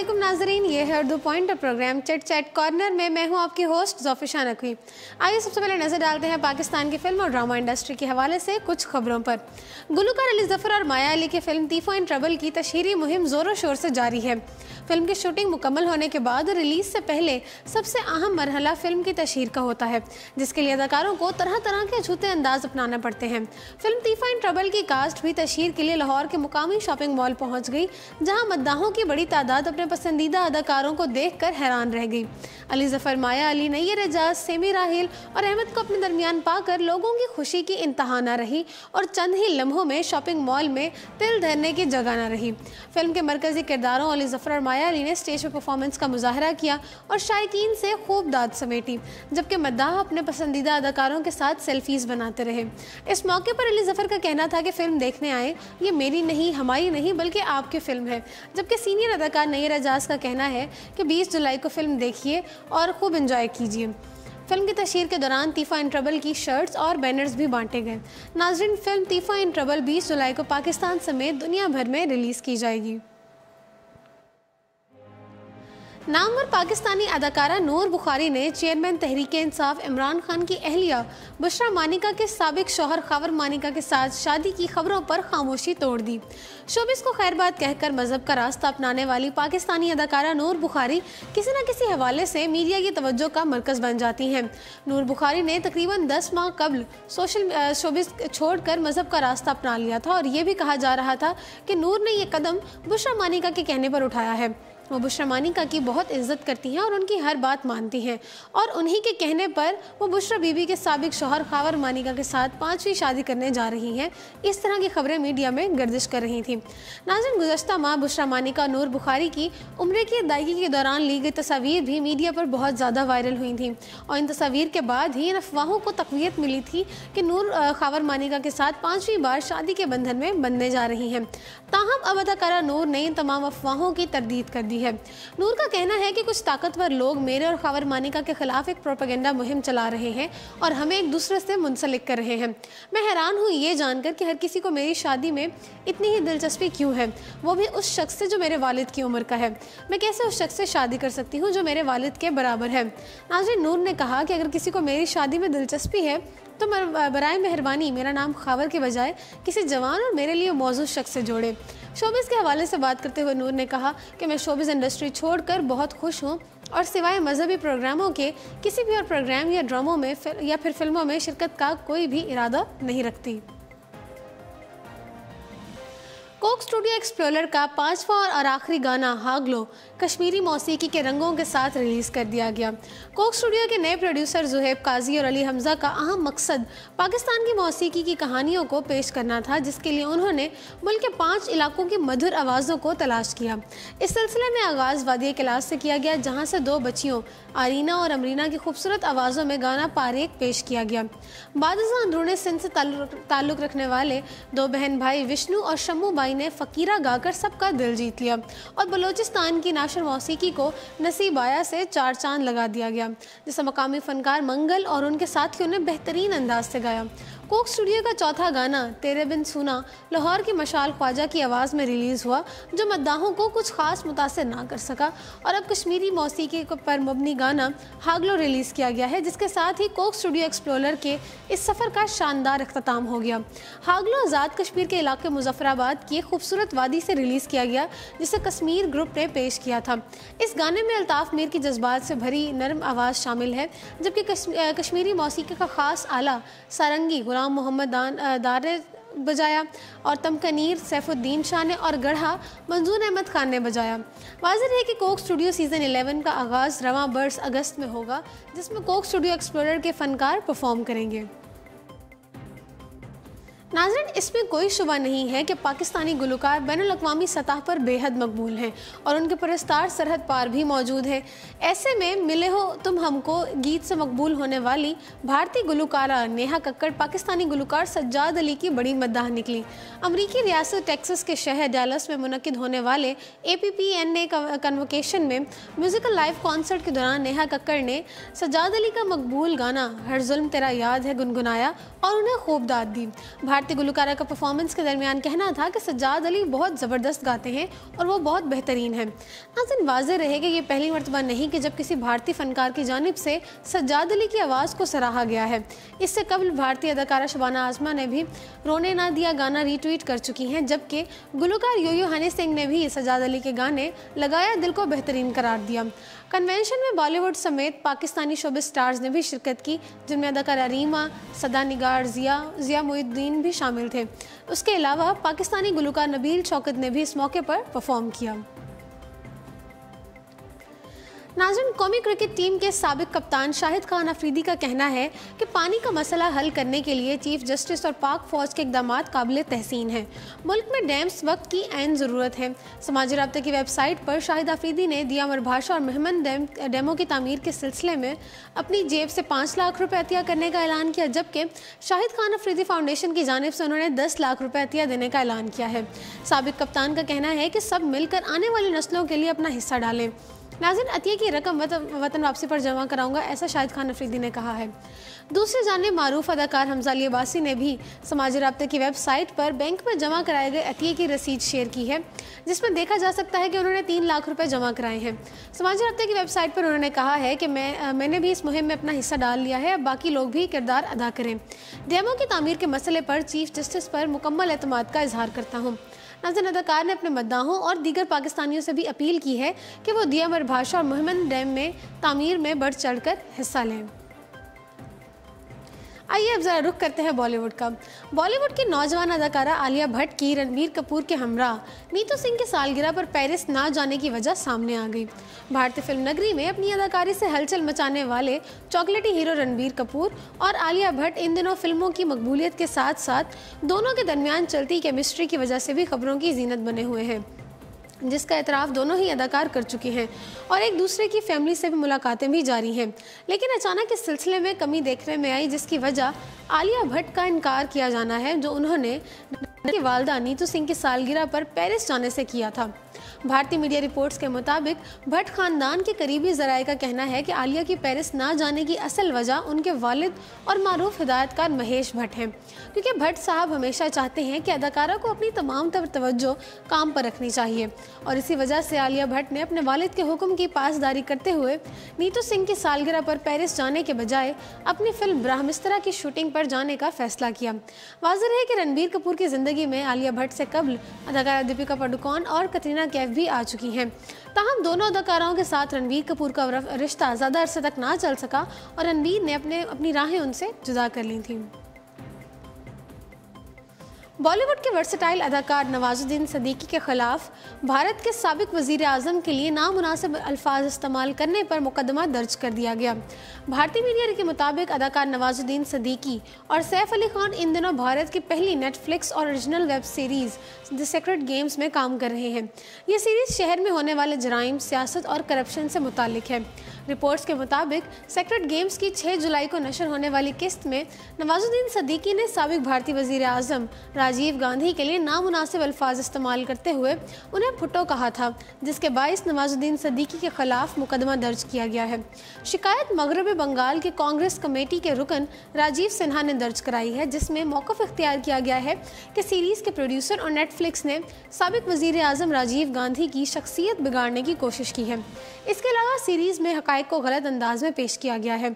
अस्सलामुअलैकुम नाजरीन, ये है Urdu point programme chit chat corner में। मैं हूँ आपकी होस्ट ज़ोफिशा नकवी। आइए सबसे पहले नज़र डालते हैं पाकिस्तान की फिल्म और ड्रामा इंडस्ट्री के हवाले से कुछ खबरों पर। गुलूकार अली ज़फ़र और माया अली की फिल्म तीफ़ो इन ट्रबल की तशहीरी मुहिम ज़ोरों शोर से जारी है। फिल्म की शूटिंग मुकम्मल होने के बाद रिलीज़ से पहले सबसे अहम मरहला फिल्म की तशहीर का होता है, जिसके लिए अदाकारों को तरह तरह के अछूते अंदाज अपनाना पड़ते हैं। फिल्म तीफ़ो इन ट्रबल की कास्ट भी तशहीर के लिए लाहौर के मुकामी शॉपिंग मॉल पहुंच गई, जहां मद्दाहों की बड़ी तादाद अपने पसंदीदा अदाकारों को देखकर हैरान रह गई। अली ज़फ़र, माया अली, नय्यर एजाज, सेमी राहिल और अहमद को अपने दरमियान पाकर लोगों की खुशी की इंतहा न रही और चंद ही लम्हों में शॉपिंग मॉल में तिल धरने की जगह न रही। फिल्म के मरकजी किरदारों अली ज़फ़र और माया अली ने स्टेज पर परफॉर्मेंस का मुजाहरा किया और शायकीन से खूब दाद समेटी, जबकि मद्दाह अपने पसंदीदा अदाकारों के साथ सेल्फीज़ बनाते रहे। इस मौके पर अली ज़फ़र का कहना था कि फ़िल्म देखने आए, ये मेरी नहीं, हमारी नहीं, बल्कि आपकी फ़िल्म है। जबकि सीनियर अदाकार नय्यर एजाज का कहना है कि 20 जुलाई को फिल्म देखिए और खूब एंजॉय कीजिए। फिल्म की तशहीर के दौरान तीफ़ो इन ट्रबल की शर्ट्स और बैनर्स भी बांटे गए। नाज़रीन, फिल्म तीफ़ो इन ट्रबल 20 जुलाई को पाकिस्तान समेत दुनिया भर में रिलीज़ की जाएगी। नामवर पाकिस्तानी अदाकारा नूर बुखारी ने चेयरमैन तहरीक इंसाफ इमरान खान की अहलिया बुशरा मानिका के साबिक शौहर खावर मानिका के साथ शादी की खबरों पर खामोशी तोड़ दी। शोबिस को खैरबाद कहकर मजहब का रास्ता अपनाने वाली पाकिस्तानी अदाकारा नूर बुखारी किसी न किसी हवाले से मीडिया की तवज्जो का मरकज़ बन जाती हैं। नूर बुखारी ने तकरीबन 10 माह कबल शोबिस छोड़कर मजहब का रास्ता अपना लिया था और ये भी कहा जा रहा था कि नूर ने यह कदम बुशरा मानिका के कहने पर उठाया है। वो बुशरा मानिका की बहुत इज्जत करती हैं और उनकी हर बात मानती हैं, और उन्हीं के कहने पर वो बुशरा बीबी के साबिक शौहर खावर मानिका के साथ 5वीं शादी करने जा रही हैं। इस तरह की खबरें मीडिया में गर्दिश कर रही थीं। नाज़रीन, गुज़श्ता माह बुशरा मानिका और नूर बुखारी की उम्र की अदायगी के दौरान ली गई तस्वीर भी मीडिया पर बहुत ज़्यादा वायरल हुई थी और इन तस्वीर के बाद ही इन अफवाहों को तक़वियत मिली थी कि नूर खावर मानिका के साथ 5वीं बार शादी के बंधन में बनने जा रही हैं। ताहम अब अदाकारा नूर ने इन तमाम अफवाहों की तरदीद कर दी है। नूर का कहना है कि कुछ ताकतवर लोग मेरे और खावर मानिका के खिलाफ एक प्रोपेगेंडा मुहिम चला रहे हैं और हमें एक दूसरे से मुंसलिक कर रहे हैं। मैं हैरान हूँ ये जानकर कि हर किसी को मेरी शादी में इतनी ही दिलचस्पी क्यों है, वो भी उस शख्स से जो मेरे वालिद की उम्र का है। मैं कैसे उस शख्स से शादी कर सकती हूँ जो मेरे वालिद के बराबर है। नाज़रीन, नूर ने कहा कि अगर किसी को मेरी शादी में दिलचस्पी है तो बराए मेहरबानी मेरा नाम खावर के बजाय किसी जवान और मेरे लिए मौजूद शख्स से जोड़े। शोबिस के हवाले से बात करते हुए नूर ने कहा कि मैं शोबिस इंडस्ट्री छोड़कर बहुत खुश हूँ और सिवाय मजहबी प्रोग्रामों के किसी भी और प्रोग्राम या ड्रामों में या फिर फिल्मों में शिरकत का कोई भी इरादा नहीं रखती। कोक स्टूडियो एक्सप्लोरर का 5वां और आखिरी गाना हागलो कश्मीरी मौसीकी के रंगों के साथ रिलीज़ कर दिया गया। कोक स्टूडियो के नए प्रोड्यूसर जुहैब काजी और अली हमजा का अहम मकसद पाकिस्तान की मौसीकी की कहानियों को पेश करना था, जिसके लिए उन्होंने मुल्क के 5 इलाकों की मधुर आवाज़ों को तलाश किया। इस सिलसिले में आगाज़ वादी कैलाश से किया गया, जहाँ से 2 बच्चियों आरीना और अमरीना की खूबसूरत आवाज़ों में गाना पारेख पेश किया गया। बादशाह अंदरूनी सिंध से ताल्लुक़ रखने वाले 2 बहन भाई विष्णु और शम्मू बाई ने फ़कीरा गाकर सबका दिल जीत लिया और बलूचिस्तान की नाशर मौसीकी को नसीब आया से 4 चांद लगा दिया गया, जिसे मकामी फनकार मंगल और उनके साथियों ने बेहतरीन अंदाज से गाया। कोक स्टूडियो का चौथा गाना तेरे बिन सुना लाहौर की मशाल ख्वाजा की आवाज़ में रिलीज़ हुआ, जो मद्दाहों को कुछ खास मुतासिर ना कर सका, और अब कश्मीरी मौसीकी पर मबनी गाना हागलो रिलीज़ किया गया है, जिसके साथ ही कोक स्टूडियो एक्सप्लोरर के इस सफ़र का शानदार अख्ताम हो गया। हागलो आज़ाद कश्मीर के इलाके मुजफ्फराबाद की खूबसूरत वादी से रिलीज़ किया गया, जिसे कश्मीर ग्रुप ने पेश किया था। इस गाने में अल्ताफ़ मीर की जज्बात से भरी नरम आवाज़ शामिल है, जबकि कश्मीरी मौसीकी का ख़ास आला सारंगी गुलाम मोहम्मद दार ने बजाया और तमकनीर सैफुद्दीन शाह ने और गढ़ा मंजूर अहमद खान ने बजाया। वाज़िह है कि कोक स्टूडियो सीज़न 11 का आगाज़ रवां बरस अगस्त में होगा, जिसमें कोक स्टूडियो एक्सप्लोरर के फ़नकार परफॉर्म करेंगे। नाज़रीन, इसमें कोई शुबा नहीं है कि पाकिस्तानी गुलकार बैनुल-अक़वामी सतह पर बेहद मकबूल हैं और उनके परस्तार सरहद पार भी मौजूद हैं। ऐसे में मिले हो तुम हमको गीत से मकबूल होने वाली भारतीय गुलकारा नेहा कक्कड़ पाकिस्तानी गुलकार सज्जाद अली की बड़ी मद्दाह निकली। अमरीकी रियासत टेक्सास के शहर डैलस में मुनक्किद होने वाले APPNA कन्वोकेशन में म्यूज़िकल लाइव कॉन्सर्ट के दौरान नेहा कक्कड़ ने सज्जाद अली का मकबूल गाना हर जुल्म तेरा याद है गुनगुनाया और उन्हें खूब दाद दी। भारतीय गुलकारा का परफॉर्मेंस के दरमियान कहना था कि सज्जाद अली बहुत ज़बरदस्त गाते हैं और वो बहुत बेहतरीन हैं। नाज़रीन, वाज़ेह रहे कि ये पहली मरतबा नहीं कि जब किसी भारतीय फ़नकार की जानिब से सज्जाद अली की आवाज़ को सराहा गया है। इससे कबल भारतीय अदाकारा शबाना आज़मा ने भी रोने ना दिया गाना रीट्वीट कर चुकी हैं, जबकि गुलकार यो-यो हनी सिंह ने भी सज्जाद अली के गाने लगाया दिल को बेहतरीन करार दिया। कन्वेंशन में बॉलीवुड समेत पाकिस्तानी शोबिज़ स्टार्स ने भी शिरकत की, जिनमें अदाकारा रीमा, सदा निगार, जिया मोइनुद्दीन भी शामिल थे। उसके अलावा पाकिस्तानी गुलकार नबील शौकत ने भी इस मौके पर परफॉर्म किया। नाज़रीन, कौमी क्रिकेट टीम के साबिक कप्तान शाहिद खान अफरीदी का कहना है कि पानी का मसला हल करने के लिए चीफ जस्टिस और पाक फौज के इक़दामात काबिल तहसीन हैं। मुल्क में डैम्स वक्त की ऐन ज़रूरत है। समाजी राब्ते की वेबसाइट पर शाहिद अफरीदी ने दिया मरभाषा और मेहमन डैमों की तामीर के सिलसिले में अपनी जेब से 5 लाख रुपये अतिया करने का ऐलान किया, जबकि शाहिद खान अफरीदी फाउंडेशन की जानिब से उन्होंने 10 लाख रुपये अतिया देने का ऐलान किया है। साबिक कप्तान का कहना है कि सब मिलकर आने वाली नस्लों के लिए अपना हिस्सा डालें। नाज़रीन, अतिया की रकम वतन वापसी पर जमा कराऊंगा, ऐसा शाहिद खान अफरीदी ने कहा है। दूसरी जानिब मारूफ अदाकार हमजा अली अब्बासी ने भी समाजी राब्ते की वेबसाइट पर बैंक में जमा कराए गए अतिये की रसीद शेयर की है, जिसमें देखा जा सकता है कि उन्होंने 3 लाख रुपए जमा कराए हैं। समाजी राब्ते की वेबसाइट पर उन्होंने कहा है कि मैंने भी इस मुहिम में अपना हिस्सा डाल लिया है, अब बाकी लोग भी किरदार अदा करें। डैमों की तामीर के मसले पर चीफ जस्टिस पर मुकम्मल एतमाद का इजहार करता हूँ। नाज़रीन, अदाकार ने अपने मद्दाहों और दीगर पाकिस्तानियों से भी अपील की है कि वो दिया मरभाषा और मोहम्मद डैम में तामीर में बढ़ चढ़कर हिस्सा लें। आइए अब ज़रा रुख करते हैं बॉलीवुड का। बॉलीवुड की नौजवान अदाकारा आलिया भट्ट की रणबीर कपूर के हमरा नीतू सिंह की सालगिरह पर पेरिस ना जाने की वजह सामने आ गई। भारतीय फिल्म नगरी में अपनी अदाकारी से हलचल मचाने वाले चॉकलेटी हीरो रणबीर कपूर और आलिया भट्ट इन दिनों फिल्मों की मकबूलियत के साथ साथ दोनों के दरमियान चलती केमिस्ट्री की वजह से भी खबरों की जीनत बने हुए हैं, जिसका एतराफ़ दोनों ही अदाकार कर चुके हैं और एक दूसरे की फैमिली से भी मुलाकातें भी जारी हैं। लेकिन अचानक इस सिलसिले में कमी देखने में आई, जिसकी वजह आलिया भट्ट का इनकार किया जाना है, जो उन्होंने की वालदा नीतू सिंह की सालगिरह पर पेरिस जाने से किया था। भारतीय मीडिया रिपोर्ट्स के मुताबिक भट्ट खानदान के करीबी ज़राए का कहना है कि आलिया की पेरिस ना जाने की असल वजह उनके वालिद और मारूफ हिदायतकार महेश भट्ट हैं, क्योंकि भट्ट साहब हमेशा चाहते हैं कि अदाकारा को अपनी तमाम तवज्जो काम पर रखनी चाहिए और इसी वजह से आलिया भट्ट ने अपने वालिद के हुक्म की पासदारी करते हुए नीतू सिंह की सालगिरह पर पेरिस जाने के बजाय अपनी फिल्म ब्रह्मस्त्रा की शूटिंग पर जाने का फैसला किया। वाज़ेह है कि रणबीर कपूर की ज़िंदगी में आलिया भट्ट से कबल अदाकारा दीपिका पादुकोण और कतरीना कैफ भी आ चुकी हैं। ताहम दोनों अदाकाराओं के साथ रणबीर कपूर का रिश्ता ज़्यादा अरसे तक ना चल सका और रणबीर ने अपनी राहें उनसे जुदा कर ली थीं। बॉलीवुड के वर्सेटाइल अदाकार नवाजुद्दीन सिद्दीकी के खिलाफ भारत के साबिक वजीर आज़म के लिए नामुनासिब अल्फाज इस्तेमाल करने पर मुकदमा दर्ज कर दिया गया। भारतीय मीडिया के मुताबिक अदाकार नवाजुद्दीन सिद्दीकी और सैफ अली खान इन दिनों भारत की पहली Netflix original web series the secret games में काम कर रहे हैं। ये सीरीज़ शहर में होने वाले जराइम, सियासत और करप्शन से मुताल्लिक है। रिपोर्ट्स के मुताबिक सीक्रेट गेम्स की 6 जुलाई को नशर होने वाली किस्त में नवाजुद्दीन सिद्दीकी ने साबिक भारतीय वजीर आज़म राजीव गांधी के लिए नामुनासिब अल्फाज इस्तेमाल करते हुए उन्हें फुट्टो कहा था, जिसके बाइस नवाजुद्दीन सिद्दीकी के खिलाफ मुकदमा दर्ज किया गया है। शिकायत मगरबी बंगाल के कांग्रेस कमेटी के रुकन राजीव सिन्हा ने दर्ज कराई है, जिसमें मौक़िफ़ इख्तियार किया गया है कि सीरीज़ के प्रोड्यूसर और नेटफ्लिक्स ने साबिक वजीर आज़म राजीव गांधी की शख्सियत बिगाड़ने की कोशिश की है। इसके अलावा सीरीज़ में हक़ाइक़ को गलत अंदाज में पेश किया गया है।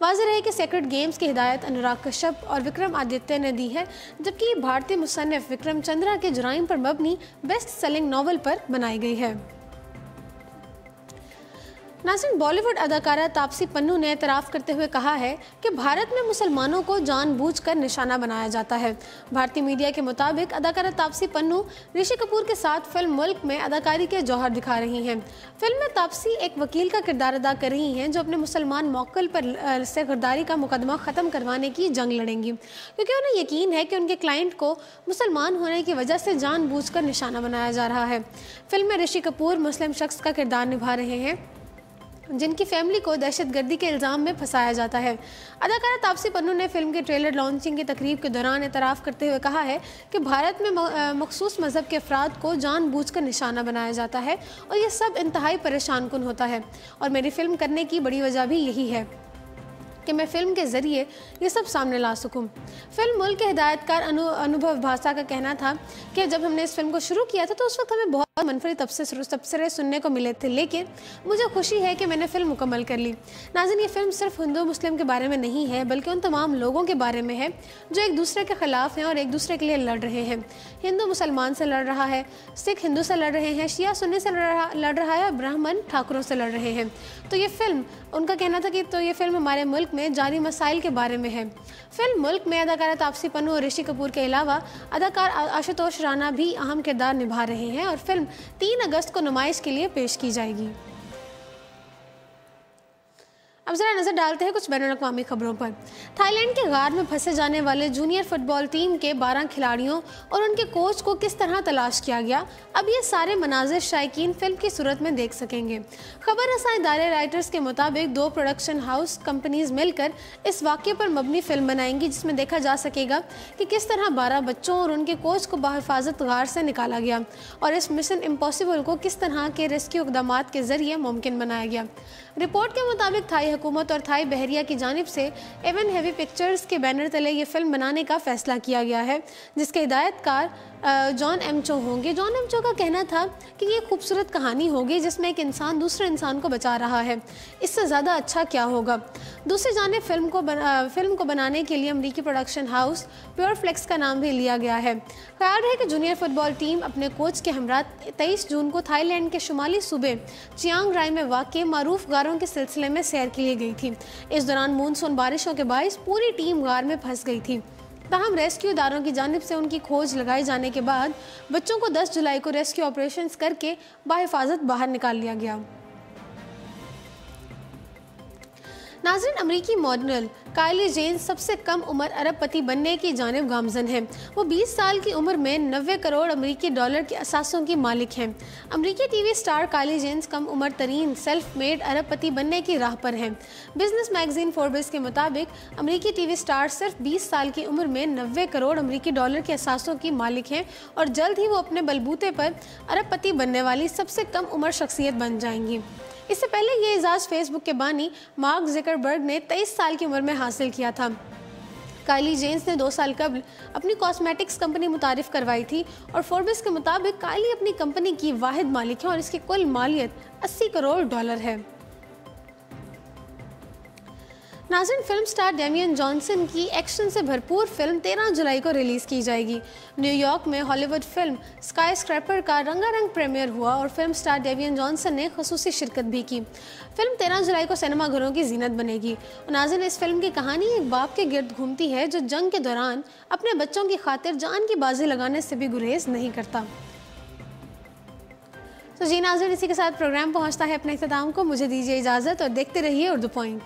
वाज़ेह है कि सीक्रेट गेम्स की हिदायत अनुराग कश्यप और विक्रम आदित्य ने दी है, जबकि भारतीय मुसन्निफ़ विक्रम चंद्रा के जुराइम पर मबनी बेस्ट सेलिंग नॉवल पर बनाई गई है। नाज़रीन, बॉलीवुड अदाकारा तापसी पन्नू ने एतराफ़ करते हुए कहा है कि भारत में मुसलमानों को जानबूझकर निशाना बनाया जाता है। भारतीय मीडिया के मुताबिक अदाकारा तापसी पन्नू ऋषि कपूर के साथ फिल्म मुल्क में अदाकारी के जौहर दिखा रही हैं। फिल्म में तापसी एक वकील का किरदार अदा कर रही हैं, जो अपने मुसलमान मौक्कल पर से गिरदारी का मुकदमा ख़त्म करवाने की जंग लड़ेंगी, क्योंकि उन्हें यकीन है कि उनके क्लाइंट को मुसलमान होने की वजह से जानबूझकर निशाना बनाया जा रहा है। फिल्म में ऋषि कपूर मुस्लिम शख्स का किरदार निभा रहे हैं, जिनकी फैमिली को दहशतगर्दी के इल्ज़ाम में फंसाया जाता है। अदाकारा तापसी पन्नू ने फिल्म के ट्रेलर लॉन्चिंग की तकरीब के दौरान एतराफ़ करते हुए कहा है कि भारत में मखसूस मज़हब के अफराद को जानबूझकर निशाना बनाया जाता है और ये सब इंतहाई परेशान कुन होता है और मेरी फ़िल्म करने की बड़ी वजह भी यही है। कि मैं फ़िल्म के ज़रिए ये सब सामने ला सकूं। फिल्म मुल्क के हिदायतकार अनुभव भासा का कहना था कि जब हमने इस फिल्म को शुरू किया था तो उस वक्त हमें बहुत मनफरी तबसरे सुनने को मिले थे, लेकिन मुझे खुशी है कि मैंने फ़िल्म मुकम्मल कर ली। नाज़रीन, ये फ़िल्म सिर्फ हिंदू मुस्लिम के बारे में नहीं है, बल्कि उन तमाम लोगों के बारे में है जो एक दूसरे के ख़िलाफ़ हैं और एक दूसरे के लिए लड़ रहे हैं। हिंदू मुसलमान से लड़ रहा है, सिख हिंदू से लड़ रहे हैं, शिया सुन्नी से लड़ रहा है, ब्राह्मण ठाकुरों से लड़ रहे हैं। तो ये फ़िल्म, उनका कहना था कि ये फ़िल्म हमारे मुल्क में जारी मसाइल के बारे में है। फिल्म मुल्क में अदाकारा तापसी पन्नू और ऋषि कपूर के अलावा अदाकार आशुतोष राणा भी अहम किरदार निभा रहे हैं और फिल्म 3 अगस्त को नुमाइश के लिए पेश की जाएगी। अब जरा नजर डालते हैं कुछ बैनुल-अक़वामी खबरों पर। थाईलैंड के गार में फंसे जाने वाले जूनियर फुटबॉल टीम के 12 खिलाड़ियों और उनके कोच को किस तरह तलाश किया गया, अब ये सारे मनाजिर शायकीन फिल्म की सूरत में देख सकेंगे। खबर रसां इदारे राइटर्स के मुताबिक 2 प्रोडक्शन हाउस कंपनीज मिलकर इस वाक़े पर मबनी फिल्म बनाएंगी, जिसमें देखा जा सकेगा कि किस तरह 12 बच्चों और उनके कोच को बाहिफाजत गार से निकाला गया और इस मिशन इम्पॉसिबल को किस तरह के रेस्क्यू इक़दामात के जरिए मुमकिन बनाया गया। रिपोर्ट के मुताबिक थाई हुकूमत और थाई बहरिया की जानिब से एवन हेवी पिक्चर्स के बैनर तले ये फिल्म बनाने का फैसला किया गया है, जिसके हिदायतकार जॉन एम चो होंगे। जॉन एम चो का कहना था कि ये खूबसूरत कहानी होगी जिसमें एक इंसान दूसरे इंसान को बचा रहा है, इससे ज़्यादा अच्छा क्या होगा। दूसरी जानिब फिल्म को बनाने के लिए अमरीकी प्रोडक्शन हाउस प्योर फ्लेक्स का नाम भी लिया गया है। ख्याल है कि जूनियर फुटबॉल टीम अपने कोच के हमरा 23 जून को थाईलैंड के शुमाली सूबे चियांग राय में वाक़ मारूफ गारों के सिलसिले में सैर के लिए गई थी। इस दौरान मानसून बारिशों के बायस पूरी टीम गार में फंस गई थी। ताहम रेस्क्यू इदारों की जानिब से उनकी खोज लगाए जाने के बाद बच्चों को 10 जुलाई को रेस्क्यू ऑपरेशंस करके बाहिफाजत बाहर निकाल लिया गया। नाज़रीन, अमरीकी मॉडल काइली जेन सबसे कम उम्र अरबपति बनने की जानिब गामजन है। वो 20 साल की उम्र में 90 करोड़ अमरीकी डॉलर के असासों की मालिक हैं। अमरीकी टीवी स्टार काइली जेन कम उम्र तरीन सेल्फ मेड अरबपति बनने की राह पर हैं। बिजनेस मैगजीन फोर्ब्स के मुताबिक अमरीकी टीवी स्टार सिर्फ 20 साल की उम्र में 90 करोड़ अमरीकी डॉलर के असासों की मालिक हैं और जल्द ही वो अपने बलबूते पर अरबपति बनने वाली सबसे कम उम्र शख्सियत बन जाएंगी। इससे पहले ये एजाज़ फेसबुक के बानी मार्क ज़करबर्ग ने 23 साल की उम्र में हासिल किया था। काइली जेन्स ने 2 साल कबल अपनी कॉस्मेटिक्स कंपनी मुतारिफ करवाई थी और फोर्ब्स के मुताबिक काइली अपनी कंपनी की वाहिद मालिक है और इसकी कुल मालियत 80 करोड़ डॉलर है। नाज़रीन, फिल्म स्टार डेमियन जॉनसन की एक्शन से भरपूर फिल्म 13 जुलाई को रिलीज़ की जाएगी। न्यूयॉर्क में हॉलीवुड फिल्म स्काई स्क्रैपर का रंगारंग प्रीमियर हुआ और फिल्म स्टार डेमियन जॉनसन ने खुसूसी शिरकत भी की। फिल्म 13 जुलाई को सिनेमाघरों की जीनत बनेगी। नाज़रीन, इस फिल्म की कहानी एक बाप के गिर्द घूमती है जो जंग के दौरान अपने बच्चों की खातिर जान की बाजी लगाने से भी गुरेज नहीं करता। तो जी नाज़रीन, इसी के साथ प्रोग्राम पहुँचता है अपने इख्तिताम को। मुझे दीजिए इजाज़त और देखते रहिए उर्दू पॉइंट।